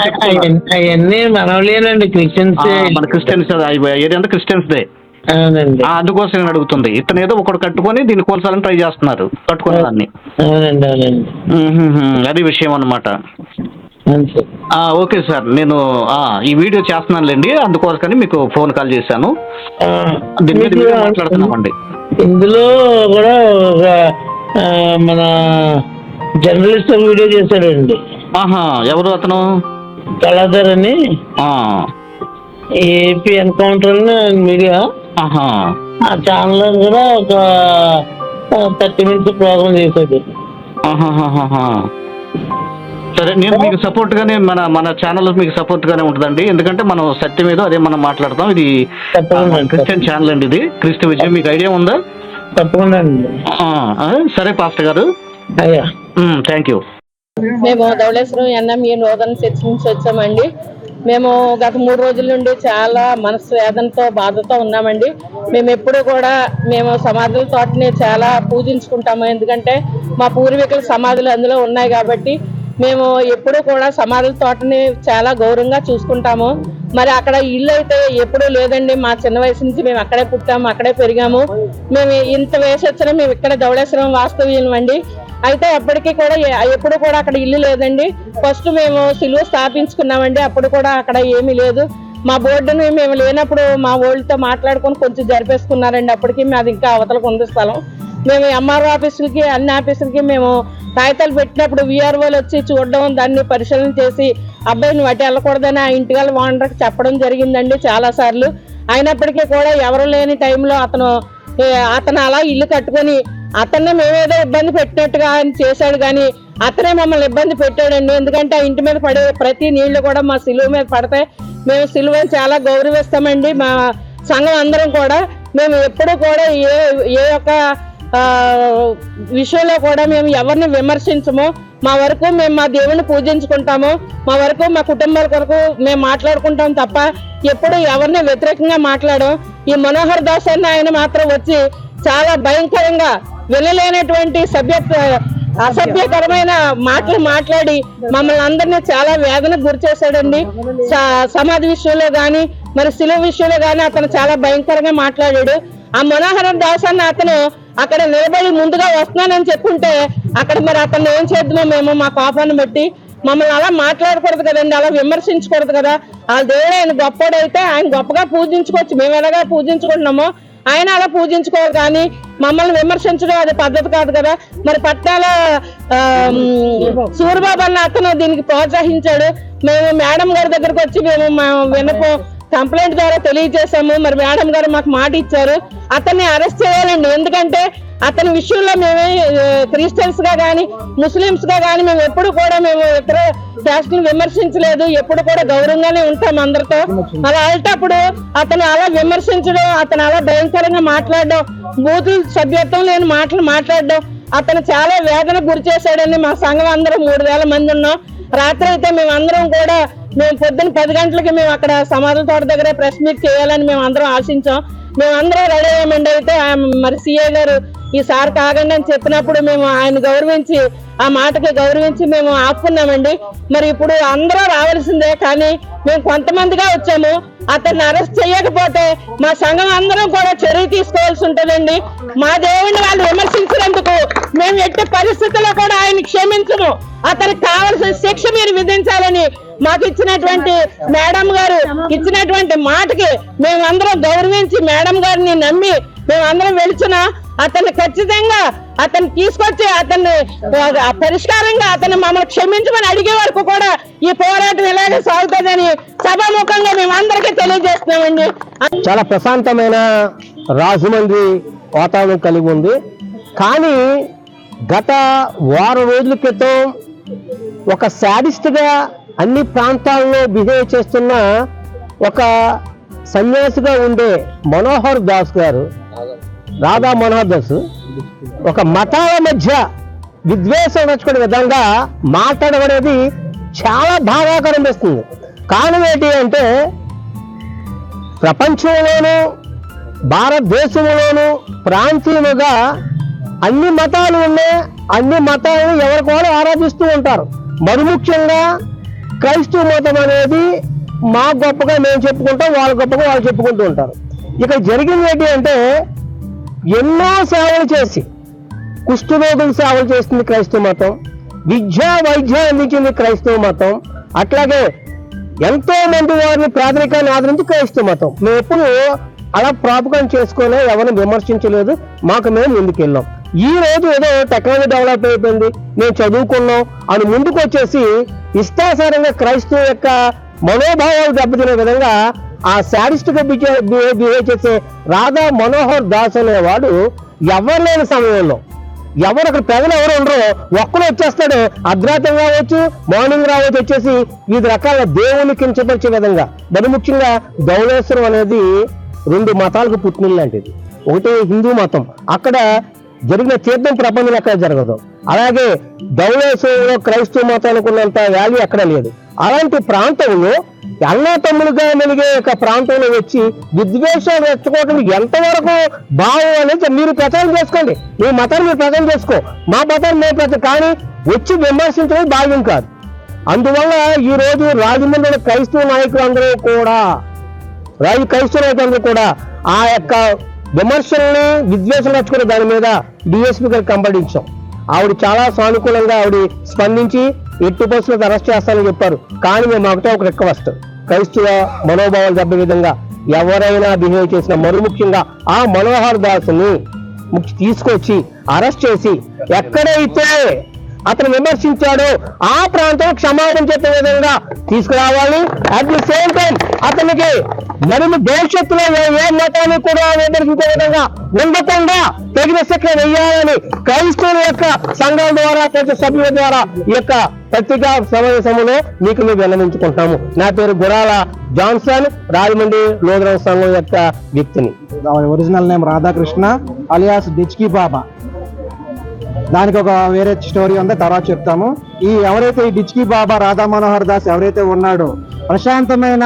అవన్నీ మనోళ్ళేనండి, క్రిస్టియన్స్. మన క్రిస్టియన్స్ ఏదంతా క్రిస్టియన్స్ దే. అందుకోసం నేను అడుగుతుంది. ఇతను ఏదో ఒకటి కట్టుకొని దీన్ని కోల్చాలని ట్రై చేస్తున్నారు, కట్టుకునే దాన్ని. అది విషయం అన్నమాట. ఓకే సార్, నేను ఈ వీడియో చేస్తున్నానులేండి, అందుకోసమని మీకు ఫోన్ కాల్ చేశాను. దీని మీద మాట్లాడుతున్నామండి. ఇందులో కూడా మన జర్నలిస్ట్ వీడియో చేశాడండి. ఎవరు అతను? కళాధర్ అని, ఏపీ ఎన్కౌంటర్ మీడియా. ఆ ఛానల్ కూడా ఒక 30 minutes ప్రోగ్రామ్ చేశాడు. సరే, నేను మీకు సపోర్ట్ గానే మన ఛానల్ మీకు సపోర్ట్ గానే ఉంటుందండి. ఎందుకంటే మనం సత్యం ఏదో అదే మనం మాట్లాడతాం. ఇది క్రిస్టియన్ ఛానల్ అండి, ఇది క్రీస్తు విజయం. మీకు ఐడియా ఉందా? తప్పకుండా అండి. సరే పాస్టర్ గారు, థ్యాంక్ యూ. మేము ధవళేశ్వరం ఎన్ఎంఈ నూతన చర్చ్ నుంచి వచ్చామండి. మేము గత 3 రోజుల నుండి చాలా మనసు వేదనతో, బాధతో ఉన్నామండి. మేము ఎప్పుడు కూడా సమాధుల తోటని చాలా పూజించుకుంటాము. ఎందుకంటే మా పూర్వీకుల సమాధులు అందులో ఉన్నాయి కాబట్టి మేము ఎప్పుడు కూడా సమాధుల తోటని చాలా గౌరవంగా చూసుకుంటాము. మరి అక్కడ ఇల్లు అయితే ఎప్పుడూ లేదండి. మా చిన్న వయసు నుంచి మేము అక్కడే పుట్టాము, అక్కడే పెరిగాము. మేము ఇంత వయసు వచ్చినా మేము ఇక్కడ ధవళేశ్వరం వాస్తవ్యం అండి. అయితే అప్పటికి కూడా ఎప్పుడు కూడా అక్కడ ఇల్లు లేదండి. ఫస్ట్ మేము సిలువ స్థాపించుకున్నామండి, అప్పుడు కూడా అక్కడ ఏమీ లేదు. మా బోర్డుని మేము లేనప్పుడు మా వాళ్ళతో మాట్లాడుకొని కొంచెం జరిపేసుకున్నారండి. అప్పటికి మాది ఇంకా అవతలకు ఉంది స్థలం. మేము ఎంఆర్ఓ ఆఫీసులకి, అన్ని ఆఫీసులకి మేము కాగితాలు పెట్టినప్పుడు విఆర్ఓలు వచ్చి చూడడం, దాన్ని పరిశీలన చేసి అబ్బాయిని వాటి వెళ్ళకూడదని ఆ ఇంటికాల ఓనర్కి చెప్పడం జరిగిందండి చాలా సార్లు. అయినప్పటికీ కూడా ఎవరు లేని టైంలో అతను అలా ఇల్లు కట్టుకొని అతన్ని మేమేదో ఇబ్బంది పెట్టినట్టుగా ఆయన చేశాడు, కానీ అతనే మమ్మల్ని ఇబ్బంది పెట్టాడండి. ఎందుకంటే ఆ ఇంటి మీద పడే ప్రతి నీళ్లు కూడా మా సిలువ మీద పడతాయి. మేము సిలువని చాలా గౌరవిస్తామండి. మా సంఘం అందరం కూడా మేము ఎప్పుడూ కూడా ఏ ఒక్క విషయంలో కూడా మేము ఎవరిని విమర్శించము. మా వరకు మేము మా దేవుని పూజించుకుంటాము, మా వరకు మా కుటుంబాల కొరకు మేము మాట్లాడుకుంటాం తప్ప ఎప్పుడు ఎవరిని వ్యతిరేకంగా మాట్లాడము. ఈ మనోహర్ దాస్ అన్న ఆయన మాత్రం వచ్చి చాలా భయంకరంగా వినలేనటువంటి అసభ్యకరమైన మాటలు మాట్లాడి మమ్మల్ని అందరినీ చాలా వేదనకు గురి చేశాడండి. సమాధి విషయంలో గాని మరి సిలువ విషయంలో గాని అతను చాలా భయంకరంగా మాట్లాడాడు. ఆ మనోహర్ దాస్ అన్న అతను అక్కడ నిలబడి ముందుగా వస్తున్నానని చెప్పుంటే అక్కడ మరి అతను ఏం చేద్దామో మేము మా కోపాన్ని బట్టి. మమ్మల్ని అలా మాట్లాడకూడదు కదండి, అలా విమర్శించకూడదు కదా. ఆ దేవుడు ఆయన గొప్పడైతే ఆయన గొప్పగా పూజించుకోవచ్చు, మేము ఎలాగా పూజించుకుంటున్నామో ఆయన అలా పూజించుకోవాలి, కానీ మమ్మల్ని విమర్శించడం అది పద్ధతి కాదు కదా. మరి పట్టాల సూర్యబాబు అన్న అతను దీనికి ప్రోత్సహించాడు. మేము మేడం గారి దగ్గరకు వచ్చి మేము కంప్లైంట్ ద్వారా తెలియజేశాము. మరి మేడం గారు మాకు మాట ఇచ్చారు అతన్ని అరెస్ట్ చేయాలండి. ఎందుకంటే అతని విషయంలో మేమే క్రిస్టియన్స్ గా గానీ ముస్లిమ్స్ గా గానీ మేము ఎప్పుడు కూడా మేము ఇతర క్యాస్ట్ని విమర్శించలేదు, ఎప్పుడు కూడా గౌరవంగానే ఉంటాం అందరితో. అలా అలాంటప్పుడు అతను అలా విమర్శించడం, అతను అలా భయంకరంగా మాట్లాడడం, బూతులు సభ్యత్వం లేని మాటలు మాట్లాడడం అతను చాలా వేదనకు గురి చేశాడండి. మా సంఘం అందరం 3000 మంది ఉన్నాం. రాత్రి అయితే మేమందరం కూడా మేము పొద్దున్న 10 గంటలకి మేము అక్కడ సమాధుల తోట దగ్గర ప్రెస్ మీట్ చేయాలని మేము అందరం ఆశించాం. మేమందరం రెడీ అయ్యామండి. అయితే మరి సిఐ గారు ఈసారి కాగండి అని చెప్పినప్పుడు మేము ఆయన గౌరవించి ఆ మాటకి గౌరవించి మేము ఆపుకున్నామండి. మరి ఇప్పుడు అందరూ రావాల్సిందే, కానీ మేము కొంతమందిగా వచ్చాము. అతన్ని అరెస్ట్ చేయకపోతే మా సంఘం అందరం కూడా చర్య తీసుకోవాల్సి ఉంటుందండి. మా దేవుడిని వాళ్ళు విమర్శించినందుకు మేము ఎట్టి పరిస్థితుల్లో కూడా ఆయన క్షమించము. అతనికి కావాల్సిన శిక్ష మీరు విధించాలని మాకు ఇచ్చినటువంటి మేడం గారు ఇచ్చినటువంటి మాటకి మేమందరం గౌరవించి మేడం గారిని నమ్మి మేమందరం వెళుచున్న అతన్ని ఖచ్చితంగా అతన్ని తీసుకొచ్చి అతన్ని పరిష్కారంగా అతన్ని మమ్మల్ని క్షమించమని అడిగే వరకు కూడా ఈ పోరాటం ఇలాగే సాగుతుందని సభాముఖంగా మేమందరికీ తెలియజేస్తున్నామండి. చాలా ప్రశాంతమైన రాజమండ్రి వాతావరణం కలిగి ఉంది. కానీ గత వారం రోజుల క్రితం ఒక శాడిస్ట్గా అన్ని ప్రాంతాల్లో బిహేవ్ చేస్తున్న ఒక సన్యాసిగా ఉండే మనోహర్ దాస్ గారు, రాధా మనోహర్ దాస్, ఒక మతాల మధ్య విద్వేషం రచుకునే విధంగా మాట్లాడడం అనేది చాలా బాధాకరం వేస్తుంది. కారణం ఏంటి అంటే ప్రపంచంలోనూ భారతదేశంలోనూ ప్రాంతీయులుగా అన్ని మతాలు ఉన్నాయి. అన్ని మతాలను ఎవరికోవాలో ఆరాధిస్తూ ఉంటారు. మరి ముఖ్యంగా క్రైస్తవ మతం అనేది మా గొప్పగా మేము చెప్పుకుంటాం, వాళ్ళ గొప్పగా వాళ్ళు చెప్పుకుంటూ ఉంటారు. ఇక జరిగింది ఏంటి అంటే ఎన్నో సేవలు చేసి కుష్ఠరోగుల సేవలు చేస్తుంది క్రైస్తవ మతం, విద్యా వైద్యం అందించింది క్రైస్తవ మతం, అట్లాగే ఎంతో మంది వారిని పేదరికాన్ని ఆదరించి క్రైస్తవ మతం. మేము ఎప్పుడు అలా ప్రాపకం చేసుకోలే, ఎవరిని విమర్శించలేదు, మాకు మేము ముందుకెళ్ళాం. ఈ రోజు ఏదో టెక్నాలజీ డెవలప్ అయిపోయింది, మేము చదువుకున్నాం అని ముందుకు వచ్చేసి ఇష్టాసారంగా క్రైస్తవ యొక్క మనోభావాలు దెబ్బతినే విధంగా ఆ శాడిస్ట్గా బిహేవ్ చేసే రాధా మనోహర్ దాస్ అనేవాడు ఎవరు లేని సమయంలో ఎవరు అక్కడ ప్రజలు ఎవరు ఉండరో ఒక్కరు వచ్చేస్తాడు. అర్ధరాత్రి రావచ్చు, మార్నింగ్ రావచ్చు, వచ్చేసి వివిధ రకాల దేవుని కించపరిచే విధంగా. మరి ముఖ్యంగా ధవళేశ్వరం అనేది 2 మతాలకు పుట్టినిల్లు లాంటిది. ఒకటి హిందూ మతం, అక్కడ జరిగిన తీర్థం ప్రపంచంలో ఎక్కడ జరగదు. అలాగే ధవళేశ్వరంలో క్రైస్తవ మతానికి ఉన్నంత వాల్యూ ఎక్కడ లేదు. అలాంటి ప్రాంతంలో అన్నా తమ్ములుగా మెలిగే ఒక ప్రాంతంలో వచ్చి విద్వేషాలు రెచ్చుకోవడం ఎంతవరకు భావం అనేది మీరు ప్రచారం చేసుకోండి. మీ మతాన్ని మీరు ప్రచారం చేసుకో, మా మతాన్ని మేము ప్రచారం, కానీ వచ్చి విమర్శించడం భావ్యం కాదు. అందువల్ల ఈ రోజు రాజమండ్రి క్రైస్తవ నాయకులందరూ కూడా ఆ యొక్క విమర్శల్ని విద్వేషాలు నచ్చుకునే దాని మీద డిఎస్పీ గారికి కంప్లైంట్. ఆవిడ చాలా సానుకూలంగా ఆవిడ స్పందించి ఎట్టి పరిస్థితుల్లో అరెస్ట్ చేస్తానని చెప్పారు. కానీ మేము ఒకటే ఒక రిక్వెస్ట్, క్రైస్తవ మనోభావాలు దెబ్బ విధంగా ఎవరైనా బిహేవ్ చేసిన, మరి ముఖ్యంగా ఆ మనోహర్ దాస్ని తీసుకొచ్చి అరెస్ట్ చేసి ఎక్కడైతే అతను విమర్శించాడో ఆ ప్రాంతం క్షమాపణ చెప్పే విధంగా తీసుకురావాలి. అట్ ది సేమ్ టైం అతనికి మరి భవిష్యత్తులో ఏ మతాన్ని కూడా వ్యతిరేకించే విధంగా ఉండకుండా తగిన శిక్ష వేయాలని క్రైస్తవుల యొక్క సంఘాల ద్వారా ప్రతి సభ్యుల ద్వారా ఈ యొక్క పత్రికా సమావేశంలో మీకు మేము విన్నవించుకుంటాము. నా పేరు గుడాల జాన్సన్, రాజమండ్రి లూథరన్ సంఘం యొక్క వ్యక్తిని. ఒరిజినల్ నేమ్ రాధాకృష్ణ అలియాస్ డిచ్కీ బాబా. దానికి ఒక వేరే స్టోరీ ఉంది, తర్వాత చెప్తాము. ఎవరైతే ఈ డిచ్కీ బాబా రాధా మనోహర్ దాస్ ఎవరైతే ఉన్నాడో ప్రశాంతమైన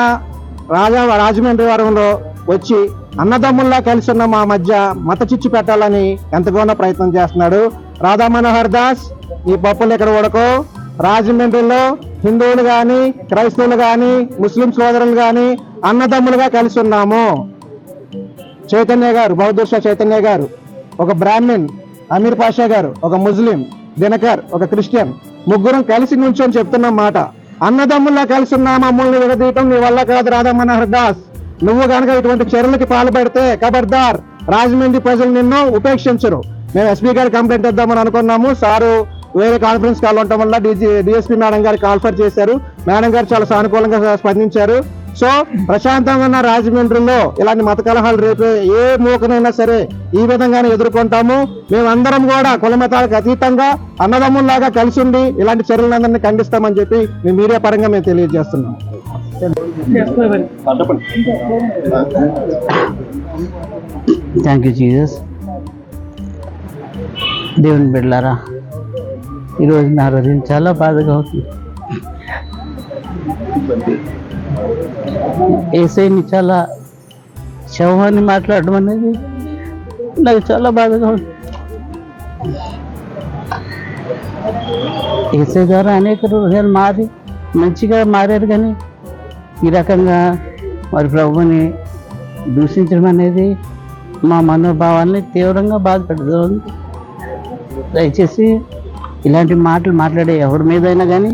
రాజమండ్రి వరంలో వచ్చి అన్నదమ్ముల్లా కలిసి ఉన్న మా మధ్య మత చిచ్చు పెట్టాలని ఎంతగానో ప్రయత్నం చేస్తున్నాడు. రాధా మనోహర్ దాస్, ఈ పప్పులు ఇక్కడ ఉడకో. రాజమండ్రిలో హిందువులు గాని క్రైస్తవులు గాని ముస్లిం సోదరులు గాని అన్నదమ్ములుగా కలిసి ఉన్నాము. చైతన్య గారు, బహదూర్ షా చైతన్య గారు ఒక బ్రాహ్మణ్, అమీర్ పాషా గారు ఒక ముస్లిం, దినకర్ ఒక క్రిస్టియన్, ముగ్గురం కలిసి నుంచొని చెప్తున్న మాట, అన్నదమ్ముల్లా కలిసి ఉన్నా మమ్మల్ని విడదీయటం నీ వల్ల కాదు రాధా మనోహర్ దాస్. నువ్వు కనుక ఇటువంటి చర్యలకి పాల్పడితే ఖబర్దార్, రాజమండ్రి ప్రజలు నిన్ను ఉపేక్షించరు. మేము ఎస్పీ గారి కంప్లైంట్ ఇద్దామని అనుకున్నాము. సారు వేరే కాన్ఫరెన్స్ కాల్ ఉండటం వల్ల డిఎస్పీ మేడం గారు కాల్ఫర్ చేశారు. మేడం గారు చాలా సానుకూలంగా స్పందించారు. సో ప్రశాంతంగా ఉన్న రాజమండ్రిలో ఇలాంటి మత కలహాలు రేపు ఏ మూకనైనా సరే ఈ విధంగానే ఎదుర్కొంటాము. మేమందరం కూడా కుల మతాలకు అతీతంగా అన్నదమ్ముల్లాగా కలిసి ఉండి ఇలాంటి చర్యలందరినీ ఖండిస్తామని చెప్పి మీ మీడియా పరంగా మేము తెలియజేస్తున్నాం. Thank you Jesus. దేవుని బిడ్డలారా, ఈరోజు నా హృదయం చాలా బాధగా అవుతుంది. ఏసైని చాలా శవాన్ని మాట్లాడడం అనేది నాకు చాలా బాధగా ఉంది. ఏసై ద్వారా అనేక హృదయాలు మంచిగా మారారు, కానీ ఈ రకంగా మరి ప్రభువుని దూషించడం అనేది మా మనోభావాల్ని తీవ్రంగా బాధపెడుతుంది. దయచేసి ఇలాంటి మాటలు మాట్లాడే ఎవరి మీదైనా కానీ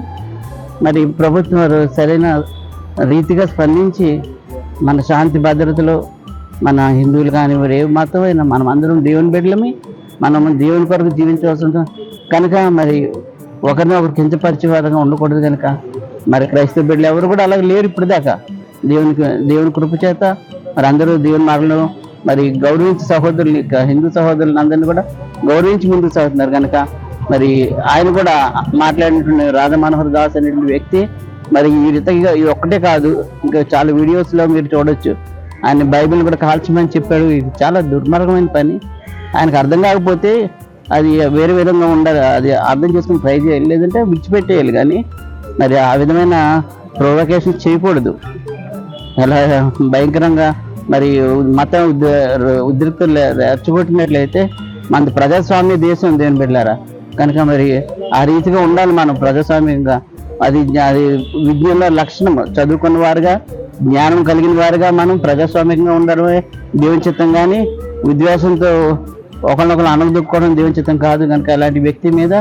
మరి ప్రభుత్వం వారు సరైన రీతిగా స్పందించి మన శాంతి భద్రతలో మన హిందువులు కానీ మరి ఏ మతం అయినా మనం అందరం దేవుని బిడ్డలమే, మనం దేవుని కొరకు జీవించవలసి ఉంటుంది కనుక మరి ఒకరిని ఒకరు కించపరిచే విధంగా ఉండకూడదు. కనుక మరి క్రైస్తవ బిడ్డలు ఎవరు కూడా అలాగే లేరు ఇప్పుడు దాకా. దేవుని కృప చేత మరి అందరూ దేవుని మార్గంలో మరి గౌరవించి హిందూ సహోదరులు అందరినీ కూడా గౌరవించి ముందుకు సాగుతున్నారు. కనుక మరి ఆయన కూడా మాట్లాడినటువంటి రాధా మనోహర్ దాస్ అనేటువంటి వ్యక్తి మరి ఈ రీతిగా ఇది ఒక్కటే కాదు, ఇంకా చాలా వీడియోస్లో మీరు చూడొచ్చు. ఆయన బైబిల్ కూడా కాల్చమని చెప్పాడు. ఇది చాలా దుర్మార్గమైన పని. ఆయనకు అర్థం కాకపోతే అది వేరే విధంగా ఉండాలి, అది అర్థం చేసుకుని ట్రై చేయాలి, లేదంటే విడిచిపెట్టేయాలి. కానీ మరి ఆ విధమైన ప్రొవకేషన్ చేయకూడదు. ఎలా భయంకరంగా మరి మతం ఉద్రిక్తులు రెచ్చగొట్టినట్లయితే మన ప్రజాస్వామ్య దేశం దేని బిడ్డలారా. కనుక మరి ఆ రీతిగా ఉండాలి మనం ప్రజాస్వామ్యంగా. అది విజ్ఞాన లక్షణం. చదువుకున్న వారుగా జ్ఞానం కలిగిన వారుగా మనం ప్రజాస్వామ్యంగా ఉండడమే దేవుని చిత్తం, కానీ విద్వేషంతో ఒకరినొకరు అనగదొక్కుకోవడం దేవుని చిత్తం కాదు. కనుక అలాంటి వ్యక్తి మీద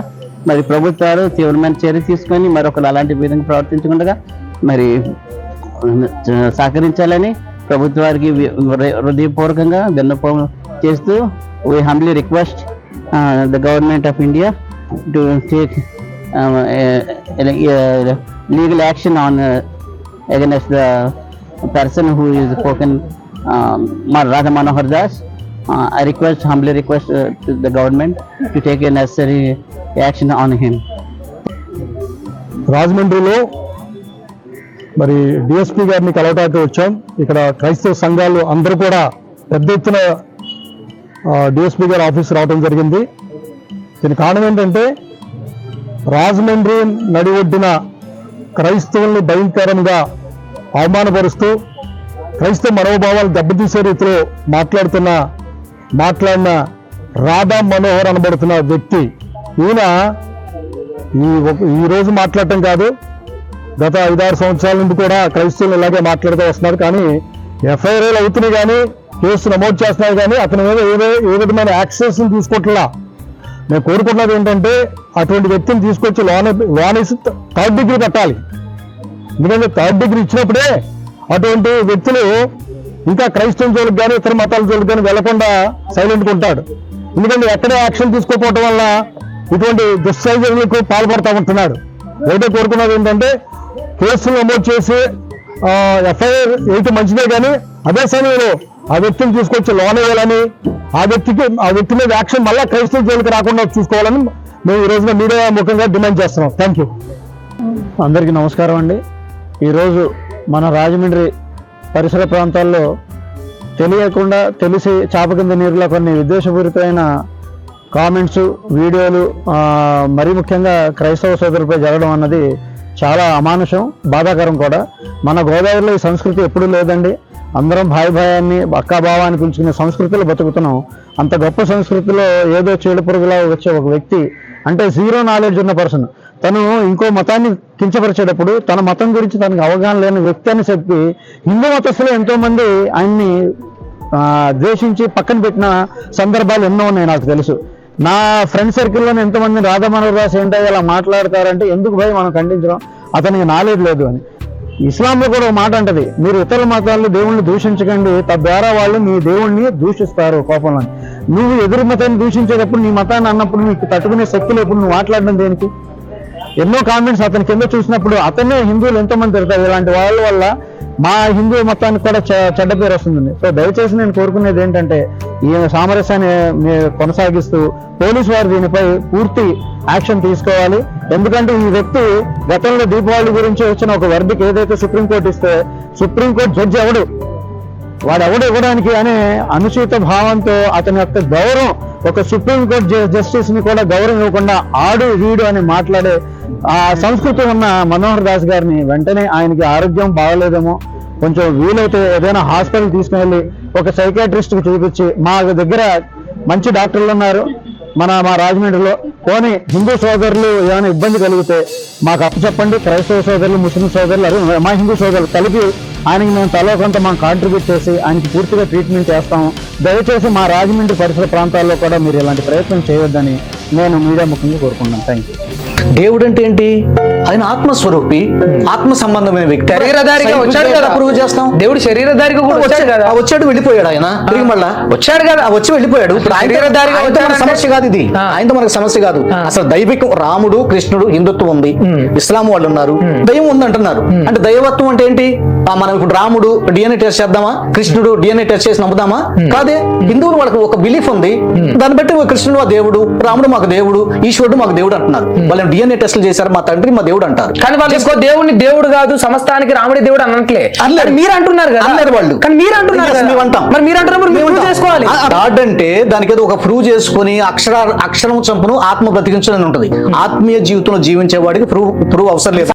మరి ప్రభుత్వాలు తీవ్రమైన చర్య తీసుకొని మరొకరు అలాంటి విధంగా ప్రవర్తించకుండా మరి సహకరించాలని ప్రభుత్వానికి హృదయపూర్వకంగా విన్నపం చేస్తూ we humbly request the government of India to take legal action on against the person who is spoken Radha Manohar Das. I humbly request to the government to take a necessary action on him. రాజమండ్రిలో మరి డిఎస్పీ గారిని కలవటానికి వచ్చాం. ఇక్కడ క్రైస్తవ సంఘాలు అందరూ కూడా పెద్ద ఎత్తున డిఎస్పీ గారి ఆఫీస్ రావడం జరిగింది. దీని కారణం ఏంటంటే రాజమండ్రి నడి ఒడ్డున క్రైస్తవుల్ని భయంకరంగా అవమానపరుస్తూ క్రైస్తవ మనోభావాలు దెబ్బతీసే రీతిలో మాట్లాడిన రాధా మనోహర్ అనబడుతున్న వ్యక్తి ఈయన ఈ రోజు మాట్లాడటం కాదు, గత 5-6 సంవత్సరాల నుండి కూడా క్రైస్తవులు ఇలాగే మాట్లాడుతూ వస్తున్నారు. కానీ ఎఫ్ఐఆర్లు అవుతున్నాయి, కానీ కేసు నమోదు చేస్తున్నారు, కానీ అతని మీద ఏ విధమైన యాక్సెస్ తీసుకోవట్లా. నేను కోరుకుంటున్నది ఏంటంటే అటువంటి వ్యక్తిని తీసుకొచ్చి లోనేసి 3rd డిగ్రీ పెట్టాలి. ఎందుకంటే 3rd డిగ్రీ ఇచ్చినప్పుడే అటువంటి వ్యక్తులు ఇంకా క్రైస్తవ జోలికి కానీ ఇతర మతాల జోలికి కానీ వెళ్లకుండా సైలెంట్గా ఉంటాడు. ఎందుకంటే ఎక్కడే యాక్షన్ తీసుకోకపోవడం వల్ల ఇటువంటి దుశ్చర్యలకు పాల్పడతా ఉంటున్నాడు. అయితే కోరుకున్నది ఏంటంటే కేసులు నమోదు చేసి ఎఫ్ఐఆర్ వేయటం మంచిదే, కానీ అదే సమయంలో ఆ వ్యక్తిని తీసుకొచ్చి లోన్ వేయాలని, ఆ వ్యక్తి మీద యాక్షన్ మళ్ళా క్రైస్తవ జైలుకి రాకుండా చూసుకోవాలని మేము ఈ రోజున మీడియా ముఖంగా డిమాండ్ చేస్తున్నాం. Thank you. అందరికీ నమస్కారం అండి. ఈరోజు మన రాజమండ్రి పరిసర ప్రాంతాల్లో తెలియకుండా తెలిసి చాప కింద నీరులో కొన్ని విద్వేషపూరితమైన కామెంట్స్, వీడియోలు మరీ ముఖ్యంగా క్రైస్తవ సోదరులపై జరగడం అన్నది చాలా అమానుషం, బాధాకరం కూడా. మన గోదావరిలో ఈ సంస్కృతి ఎప్పుడూ లేదండి. అందరం భాయాన్ని అక్కాభావాన్ని పిలుచుకునే సంస్కృతిలో బతుకుతున్నాం. అంత గొప్ప సంస్కృతిలో ఏదో చీడ పురుగులా వచ్చే ఒక వ్యక్తి, అంటే జీరో నాలెడ్జ్ ఉన్న పర్సన్, తను ఇంకో మతాన్ని కించపరిచేటప్పుడు తన మతం గురించి తనకు అవగాహన లేని వ్యక్తి అని చెప్పి హిందూ మతస్థులు ఎంతో మంది ఆయన్ని ద్వేషించి పక్కన పెట్టిన సందర్భాలు ఎన్నో ఉన్నాయి నాకు తెలుసు. నా ఫ్రెండ్ సర్కిల్లోనే ఎంతమంది రాధా మనోహర్ దాస్ ఏంటో ఇలా మాట్లాడతారంటే ఎందుకు భయ్ మనం ఖండించడం, అతనికి నాలెడ్జ్ లేదు అని. ఇస్లాంలో కూడా ఒక మాట అంటది, మీరు ఇతర మతాల్లో దేవుణ్ణి దూషించకండి, తద్వారా వాళ్ళు మీ దేవుణ్ణి దూషిస్తారు కోపంలో. నువ్వు ఎదురు మతాన్ని దూషించేటప్పుడు, నీ మతాన్ని అన్నప్పుడు నీకు తట్టుకునే శక్తి లేప్పుడు నువ్వు మాట్లాడడం దేనికి? ఎన్నో కామెంట్స్ అతని కింద చూసినప్పుడు అతనే హిందువులు ఎంతో మంది తిడతారు. ఇలాంటి వాళ్ళ వల్ల మా హిందూ మతానికి కూడా చెడ్డ పేరు వస్తుంది. సో దయచేసి నేను కోరుకునేది ఏంటంటే ఈ సామరస్యాన్ని కొనసాగిస్తూ పోలీసు వారు దీనిపై పూర్తి యాక్షన్ తీసుకోవాలి. ఎందుకంటే ఈ వ్యక్తి గతంలో దీపావళి గురించి వచ్చిన ఒక వర్డిక్ ఏదైతే సుప్రీంకోర్టు ఇస్తే, సుప్రీంకోర్టు జడ్జి వాడెవడు ఇవ్వడానికి అనే అనుచిత భావంతో అతని యొక్క గౌరవం, ఒక సుప్రీంకోర్టు జస్టిస్ ని కూడా గౌరవం ఇవ్వకుండా ఆడు వీడు అని మాట్లాడే ఆ సంస్కృతి ఉన్న మనోహర్ దాస్ గారిని వెంటనే, ఆయనకి ఆరోగ్యం బాగలేదేమో, కొంచెం వీలైతే ఏదైనా హాస్పిటల్ తీసుకుని ఒక సైకాట్రిస్ట్ కి చూపించి, మా దగ్గర మంచి డాక్టర్లు ఉన్నారు మా రాజమండ్రిలో, పోనీ హిందూ సోదరులు ఏమైనా ఇబ్బంది కలిగితే మాకు అప్పచెప్పండి, క్రైస్తవ సోదరులు, ముస్లిం సోదరులు, మా హిందూ సోదరులు కలిపి ఆయనకి మేము తలో కొంత మనం కాంట్రిబ్యూట్ చేసి ఆయనకి పూర్తిగా ట్రీట్మెంట్ చేస్తాము. దయచేసి మా రాజమండ్రి పరిసర ప్రాంతాల్లో కూడా మీరు ఇలాంటి ప్రయత్నం చేయొద్దని నేను మీడియా ముఖ్యంగా కోరుకుంటున్నాను. Thank you. దేవుడు అంటే ఏంటి? ఆయన ఆత్మస్వరూపి, ఆత్మ సంబంధమైన వ్యక్తి. శరీరధారిగా వచ్చాడు కదా, ప్రూవ్ చేస్తాం. దేవుడు శరీరధారిగా కూడా వచ్చాడు కదా. వచ్చాడు, వెళ్ళిపోయాడు. ఆయన తిరిగి మళ్ళా వచ్చాడు కదా, వచ్చి వెళ్ళిపోయాడు. ఇప్పుడు శరీరధారిగా ఆయనతో సమస్య కాదు ఇది, ఆయనతో మనకు సమస్య కాదు. అసలు దైవికం, రాముడు, కృష్ణుడు, హిందుత్వం ఉంది, ఇస్లాం వాళ్ళు ఉన్నారు, దైవం ఉంది అంటున్నారు. అంటే దైవత్వం అంటే ఏంటి? మనం ఇప్పుడు రాముడు డిఎన్ఏ టెస్ట్ చేద్దామా, కృష్ణుడు డిఎన్ఏ టెస్ట్ చేసి నమ్ముదామా? కాదే. హిందువులు వాళ్ళకి ఒక బిలీఫ్ ఉంది, దాన్ని బట్టి కృష్ణుడు మా దేవుడు, రాముడు మాకు దేవుడు, ఈశ్వరుడు మాకు దేవుడు అంటున్నారు. వాళ్ళు డిఎన్ఏ టెస్టులు చేశారు, మా తండ్రి మా దేవుడు అంటారు. కానీ వాళ్ళు ఇంకో దేవుడిని దేవుడు కాదు, సమస్తానికి రాముడి దేవుడు అనట్లే. మీరు అంటున్నారు కదా, అన్నారు వాళ్ళు. కానీ మీరు అంటున్నారు మరి మీరు అంటున్నప్పుడు మేము చేసుకోవాలి. గాడ్ అంటే దానికి ఏదో ఒక ప్రూవ్ చేసుకుని అక్షరం చంపును ఆత్మ బ్రతికించని ఉంటది. ఆత్మీయ జీవితంలో జీవించే వాడికి ప్రూవ్ అవసరం లేదు.